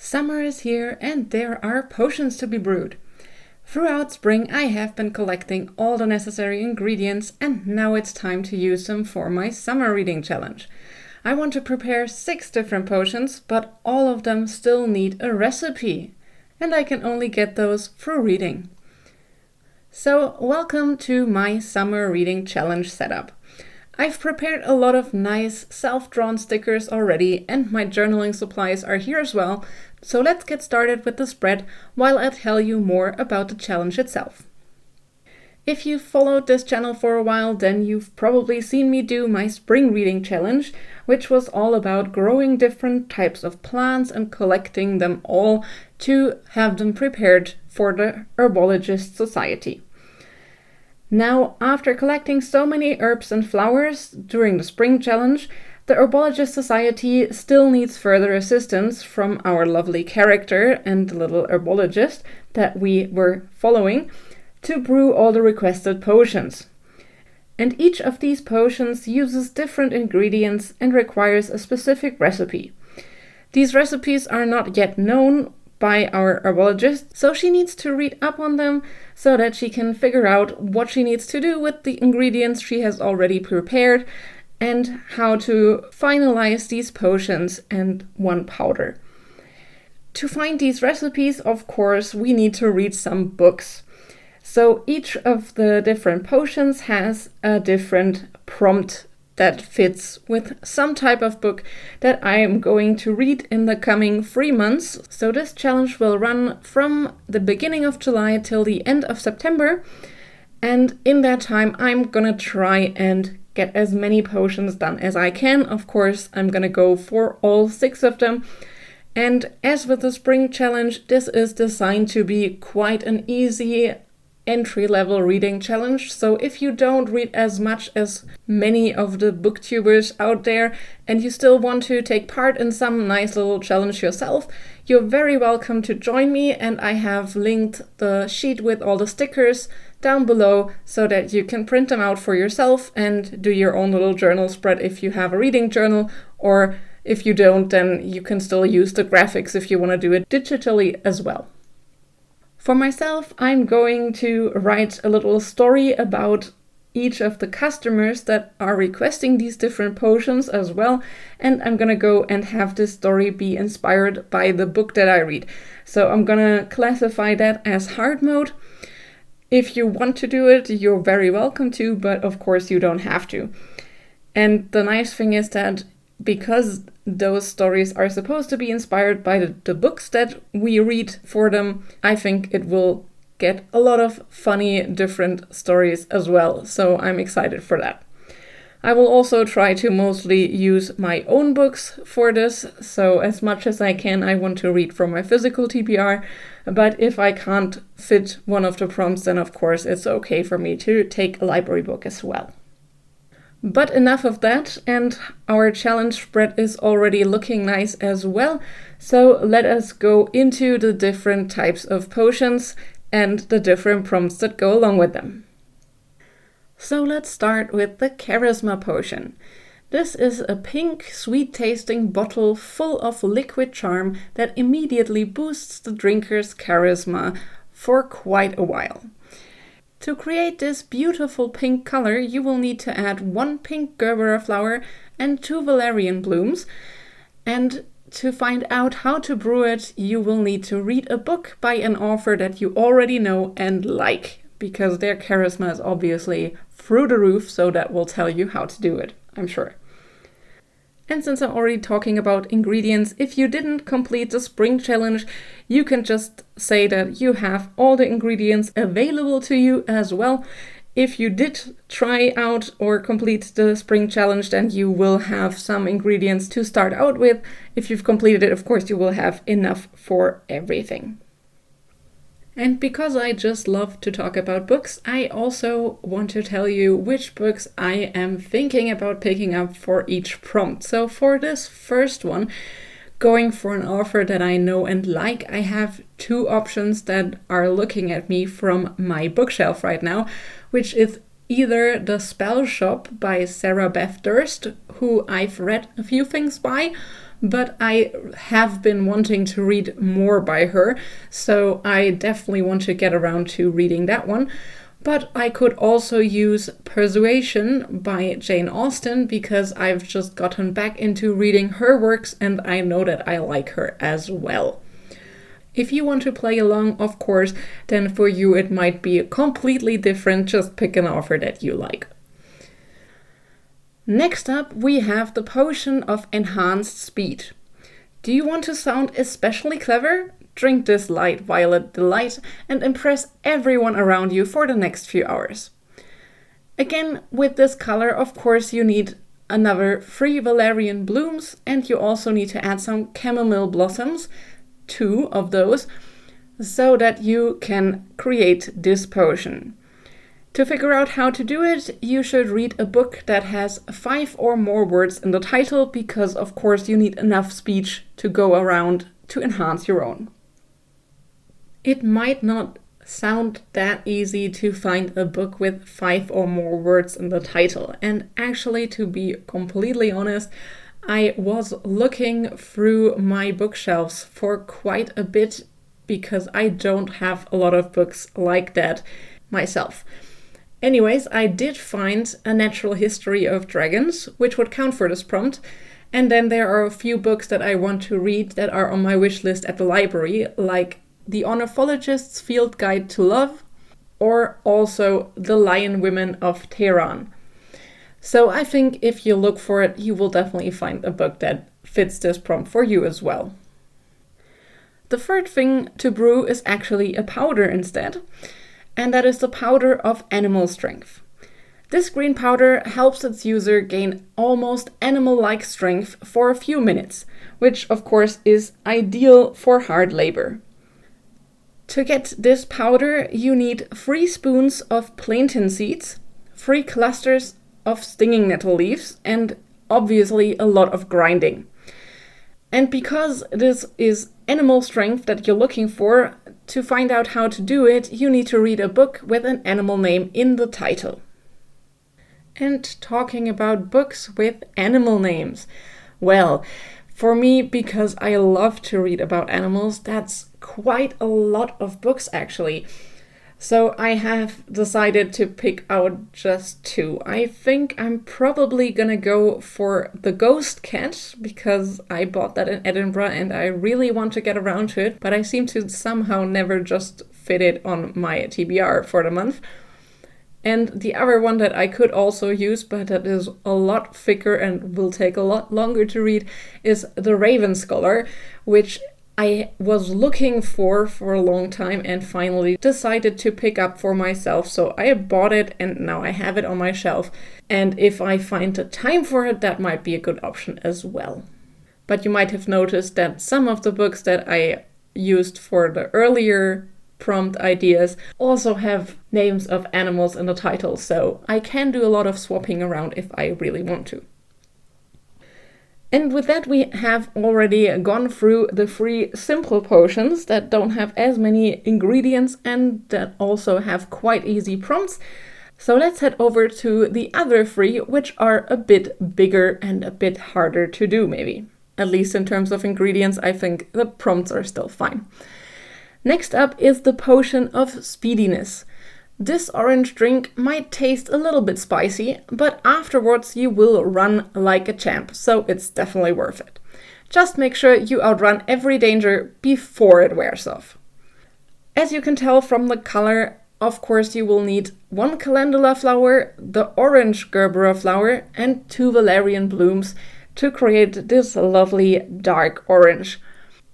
Summer is here and there are potions to be brewed. Throughout spring I have been collecting all the necessary ingredients and now it's time to use them for my summer reading challenge. I want to prepare 6 different potions, but all of them still need a recipe. And I can only get those through reading. So welcome to my summer reading challenge setup. I've prepared a lot of nice self-drawn stickers already and my journaling supplies are here as well. So let's get started with the spread while I tell you more about the challenge itself. If you've followed this channel for a while, then you've probably seen me do my spring reading challenge, which was all about growing different types of plants and collecting them all to have them prepared for the Herbologist Society. Now, after collecting so many herbs and flowers during the spring challenge, the Herbologist Society still needs further assistance from our lovely character and the little herbologist that we were following to brew all the requested potions. And each of these potions uses different ingredients and requires a specific recipe. These recipes are not yet known by our herbologist, so she needs to read up on them so that she can figure out what she needs to do with the ingredients she has already prepared and how to finalize these potions and one powder. To find these recipes, of course, we need to read some books. So each of the different potions has a different prompt that fits with some type of book that I am going to read in the coming 3 months. So this challenge will run from the beginning of July till the end of September. And in that time, I'm gonna try and get as many potions done as I can. Of course, I'm gonna go for all 6 of them. And as with the spring challenge, this is designed to be quite an easy entry-level reading challenge. So if you don't read as much as many of the booktubers out there and you still want to take part in some nice little challenge yourself, you're very welcome to join me, and I have linked the sheet with all the stickers down below so that you can print them out for yourself and do your own little journal spread if you have a reading journal, or if you don't, then you can still use the graphics if you want to do it digitally as well. For myself, I'm going to write a little story about each of the customers that are requesting these different potions as well, and I'm gonna go and have this story be inspired by the book that I read. So I'm gonna classify that as hard mode. If you want to do it, you're very welcome to, but of course you don't have to. And the nice thing is that because those stories are supposed to be inspired by the books that we read for them, I think it will get a lot of funny different stories as well. So I'm excited for that. I will also try to mostly use my own books for this. So as much as I can, I want to read from my physical TBR. But if I can't fit one of the prompts, then of course it's okay for me to take a library book as well. But enough of that, and our challenge spread is already looking nice as well. So let us go into the different types of potions and the different prompts that go along with them. So let's start with the Charisma potion. This is a pink, sweet-tasting bottle full of liquid charm that immediately boosts the drinker's charisma for quite a while. To create this beautiful pink color, you will need to add 1 pink gerbera flower and 2 valerian blooms. And to find out how to brew it, you will need to read a book by an author that you already know and like, because their charisma is obviously through the roof, so that will tell you how to do it, I'm sure. And since I'm already talking about ingredients, if you didn't complete the spring challenge, you can just say that you have all the ingredients available to you as well. If you did try out or complete the spring challenge, then you will have some ingredients to start out with. If you've completed it, of course, you will have enough for everything. And because I just love to talk about books, I also want to tell you which books I am thinking about picking up for each prompt. So for this first one, going for an author that I know and like, I have 2 options that are looking at me from my bookshelf right now, which is either The Spell Shop by Sarah Beth Durst, who I've read a few things by, but I have been wanting to read more by her, so I definitely want to get around to reading that one. But I could also use Persuasion by Jane Austen because I've just gotten back into reading her works and I know that I like her as well. If you want to play along, of course, then for you it might be completely different. Just pick an author that you like. Next up, we have the potion of enhanced speed. Do you want to sound especially clever? Drink this light violet delight and impress everyone around you for the next few hours. Again, with this color, of course, you need another 3 valerian blooms, and you also need to add some chamomile blossoms, 2 of those, so that you can create this potion. To figure out how to do it, you should read a book that has 5 or more words in the title, because of course you need enough speech to go around to enhance your own. It might not sound that easy to find a book with 5 or more words in the title, and actually, to be completely honest, I was looking through my bookshelves for quite a bit because I don't have a lot of books like that myself. Anyways, I did find A Natural History of Dragons, which would count for this prompt. And then there are a few books that I want to read that are on my wish list at the library, like The Ornithologist's Field Guide to Love, or also The Lion Women of Tehran. So I think if you look for it, you will definitely find a book that fits this prompt for you as well. The third thing to brew is actually a powder instead, and that is the powder of animal strength. This green powder helps its user gain almost animal-like strength for a few minutes, which of course is ideal for hard labor. To get this powder, you need 3 spoons of plantain seeds, 3 clusters of stinging nettle leaves, and obviously a lot of grinding. And because this is animal strength that you're looking for, to find out how to do it, you need to read a book with an animal name in the title. And talking about books with animal names, well, for me, because I love to read about animals, that's quite a lot of books actually. So I have decided to pick out just 2. I think I'm probably gonna go for The Ghost Cat, because I bought that in Edinburgh and I really want to get around to it, but I seem to somehow never just fit it on my TBR for the month. And the other one that I could also use, but that is a lot thicker and will take a lot longer to read, is The Raven Scholar, which I was looking for a long time and finally decided to pick up for myself. So I bought it and now I have it on my shelf. And if I find the time for it, that might be a good option as well. But you might have noticed that some of the books that I used for the earlier prompt ideas also have names of animals in the title. So I can do a lot of swapping around if I really want to. And with that, we have already gone through the 3 simple potions that don't have as many ingredients and that also have quite easy prompts. So let's head over to the other 3, which are a bit bigger and a bit harder to do maybe. At least in terms of ingredients, I think the prompts are still fine. Next up is the potion of Speediness. This orange drink might taste a little bit spicy, but afterwards you will run like a champ, so it's definitely worth it. Just make sure you outrun every danger before it wears off. As you can tell from the color, of course you will need 1 calendula flower, the orange gerbera flower, and 2 valerian blooms to create this lovely dark orange.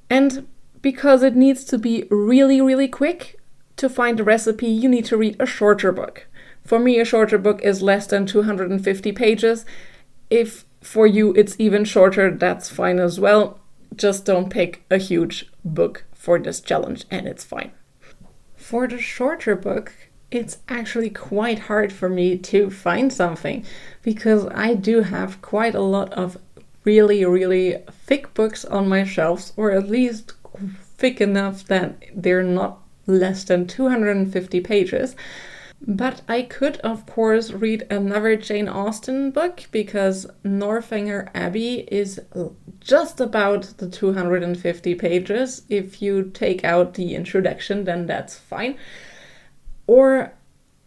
And because it needs to be really quick, to find a recipe, you need to read a shorter book. For me, a shorter book is less than 250 pages. If for you it's even shorter, that's fine as well. Just don't pick a huge book for this challenge and it's fine. For the shorter book, it's actually quite hard for me to find something because I do have quite a lot of really thick books on my shelves, or at least thick enough that they're not less than 250 pages. But I could, of course, read another Jane Austen book, because Northanger Abbey is just about the 250 pages. If you take out the introduction, then that's fine. Or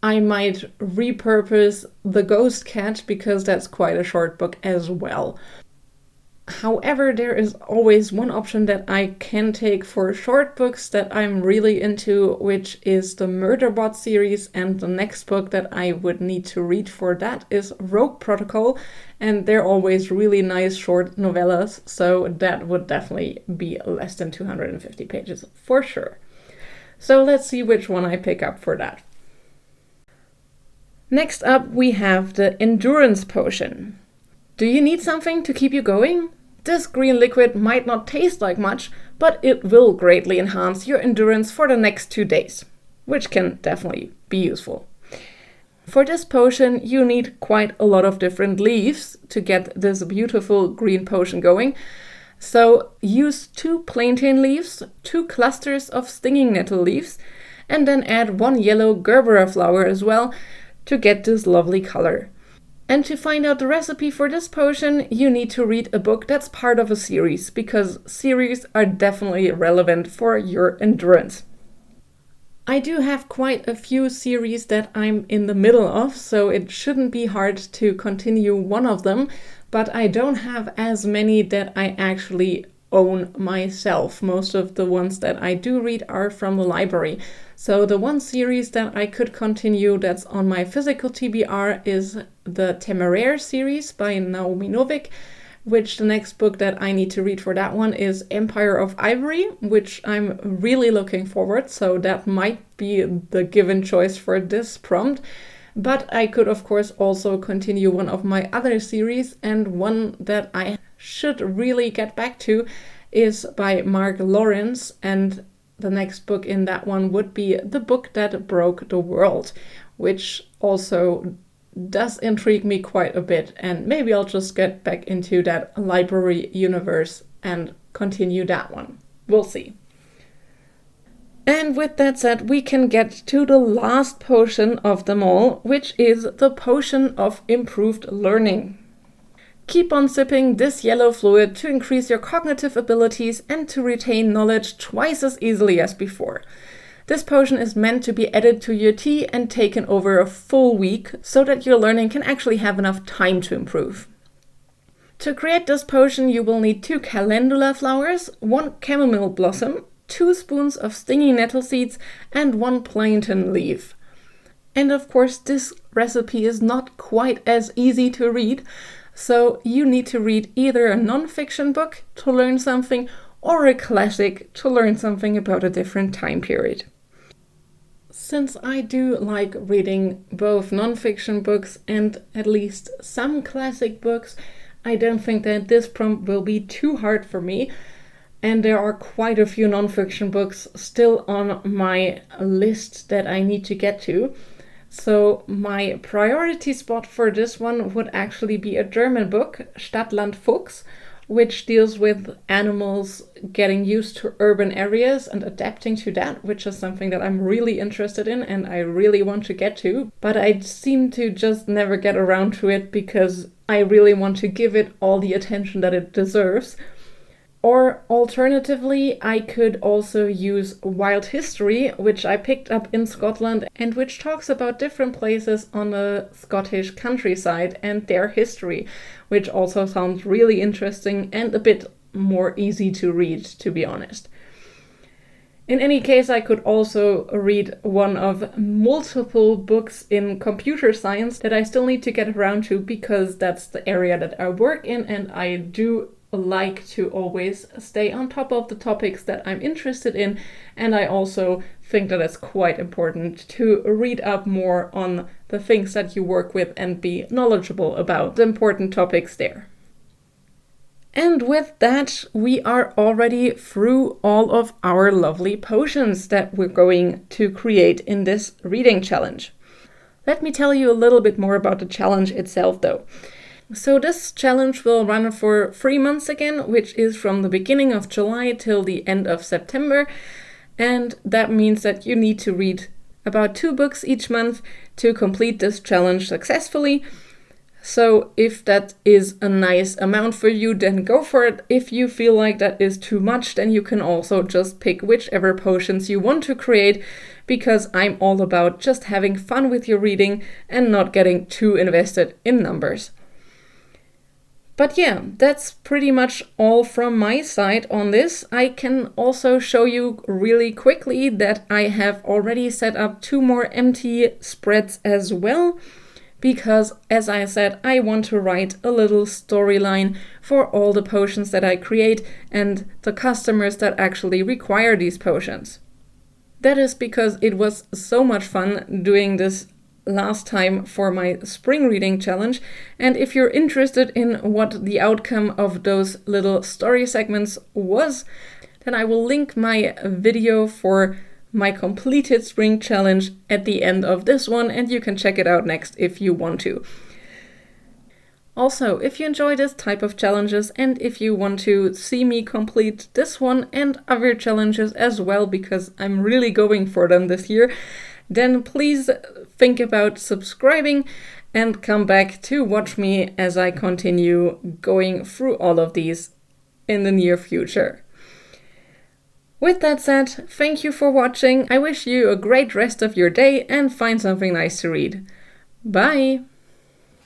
I might repurpose The Ghost Cat, because that's quite a short book as well. However, there is always one option that I can take for short books that I'm really into, which is the Murderbot series, and the next book that I would need to read for that is Rogue Protocol, and they're always really nice short novellas, so that would definitely be less than 250 pages for sure. So let's see which one I pick up for that. Next up, we have the Endurance Potion. Do you need something to keep you going? This green liquid might not taste like much, but it will greatly enhance your endurance for the next 2 days, which can definitely be useful. For this potion, you need quite a lot of different leaves to get this beautiful green potion going. So use 2 plantain leaves, 2 clusters of stinging nettle leaves, and then add 1 yellow gerbera flower as well to get this lovely color. And to find out the recipe for this potion, you need to read a book that's part of a series, because series are definitely relevant for your endurance. I do have quite a few series that I'm in the middle of, so it shouldn't be hard to continue one of them, but I don't have as many that I actually own myself. Most of the ones that I do read are from the library. So the one series that I could continue that's on my physical TBR is the Temeraire series by Naomi Novik, which the next book that I need to read for that one is Empire of Ivory, which I'm really looking forward, so that might be the given choice for this prompt. But I could, of course, also continue one of my other series, and one that I should really get back to is by Mark Lawrence, and the next book in that one would be The Book That Broke the World, which also does intrigue me quite a bit, and maybe I'll just get back into that library universe and continue that one. We'll see. And with that said, we can get to the last potion of them all, which is the Potion of Improved Learning. Keep on sipping this yellow fluid to increase your cognitive abilities and to retain knowledge twice as easily as before. This potion is meant to be added to your tea and taken over a full week, so that your learning can actually have enough time to improve. To create this potion, you will need 2 calendula flowers, 1 chamomile blossom, 2 spoons of stinging nettle seeds, and 1 plantain leaf. And of course, this recipe is not quite as easy to read, so you need to read either a non-fiction book to learn something, or a classic to learn something about a different time period. Since I do like reading both non-fiction books and at least some classic books, I don't think that this prompt will be too hard for me. And there are quite a few non-fiction books still on my list that I need to get to. So my priority spot for this one would actually be a German book, Stadt, Land, Fuchs, which deals with animals getting used to urban areas and adapting to that, which is something that I'm really interested in and I really want to get to. But I seem to just never get around to it because I really want to give it all the attention that it deserves. Or alternatively, I could also use Wild History, which I picked up in Scotland and which talks about different places on the Scottish countryside and their history, which also sounds really interesting and a bit more easy to read, to be honest. In any case, I could also read one of multiple books in computer science that I still need to get around to because that's the area that I work in and I do like to always stay on top of the topics that I'm interested in, and I also think that it's quite important to read up more on the things that you work with and be knowledgeable about the important topics there. And with that, we are already through all of our lovely potions that we're going to create in this reading challenge. Let me tell you a little bit more about the challenge itself though. So this challenge will run for 3 months again, which is from the beginning of July till the end of September. And that means that you need to read about 2 books each month to complete this challenge successfully. So if that is a nice amount for you, then go for it. If you feel like that is too much, then you can also just pick whichever potions you want to create, because I'm all about just having fun with your reading and not getting too invested in numbers. But yeah, that's pretty much all from my side on this. I can also show you really quickly that I have already set up 2 more empty spreads as well, because as I said, I want to write a little storyline for all the potions that I create and the customers that actually require these potions. That is because it was so much fun doing this last time for my spring reading challenge, and if you're interested in what the outcome of those little story segments was, then I will link my video for my completed spring challenge at the end of this one, and you can check it out next if you want to. Also, if you enjoy this type of challenges and if you want to see me complete this one and other challenges as well, because I'm really going for them this year, then please think about subscribing and come back to watch me as I continue going through all of these in the near future. With that said, thank you for watching. I wish you a great rest of your day and find something nice to read. Bye!